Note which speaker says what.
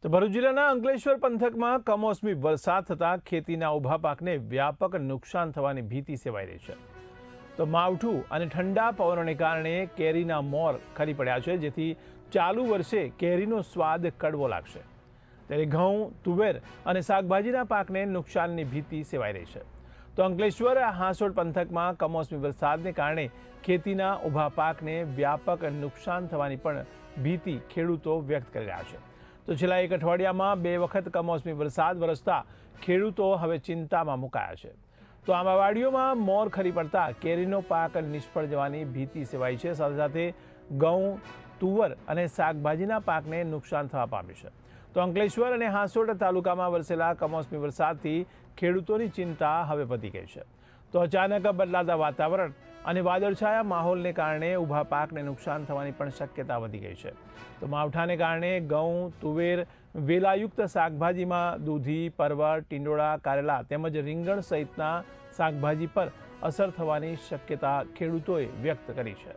Speaker 1: તો ભરૂચ જિલ્લાના અંકલેશ્વર પંથકમાં કમોસમી વરસાદ થતાં ખેતીના ઊભા પાકને વ્યાપક નુકસાન થવાની ભીતિ સેવાઈ રહી છે. તો માવઠું અને ઠંડા પવનોને કારણે કેરીના મોર ખરી પડ્યા છે, જેથી ચાલુ વર્ષે કેરીનો સ્વાદ કડવો લાગશે. ત્યારે ઘઉં, તુવેર અને શાકભાજીના પાકને નુકસાનની ભીતિ સેવાઈ રહી છે. તો અંકલેશ્વર હાંસોડ પંથકમાં કમોસમી વરસાદને કારણે ખેતીના ઊભા પાકને વ્યાપક નુકસાન થવાની પણ ભીતિ ખેડૂતો વ્યક્ત કરી રહ્યા છે. તો છેલ્લા એક અઠવાડિયામાં 2 વખત કમોસમી વરસાદ વરસતા ખેડૂતો હવે ચિંતામાં મુકાયા છે. તો આંબાવાડીઓમાં મોર ખરી પડતા કેરીનો પાક નિષ્ફળ જવાની ભીતિ સેવાઈ છે. સાથે સાથે ઘઉં, તુવર અને શાકભાજીના પાકને નુકસાન થવા પામ્યું છે. તો અંકલેશ્વર અને હાંસોડ તાલુકામાં વરસેલા કમોસમી વરસાદથી ખેડૂતોની ચિંતા હવે વધી ગઈ છે. તો અચાનક બદલાતા વાતાવરણ અને વાદળછાયા માહોલને કારણે ઊભા પાકને નુકસાન થવાની પણ શક્યતા વધી ગઈ છે. તો માવઠાને કારણે ઘઉં, તુવેર, વેલાયુક્ત શાકભાજીમાં દૂધી, પરવળ, ટીંડોળા, કારેલા તેમજ રીંગણ સહિતના શાકભાજી પર અસર થવાની શક્યતા ખેડૂતોએ વ્યક્ત કરી છે.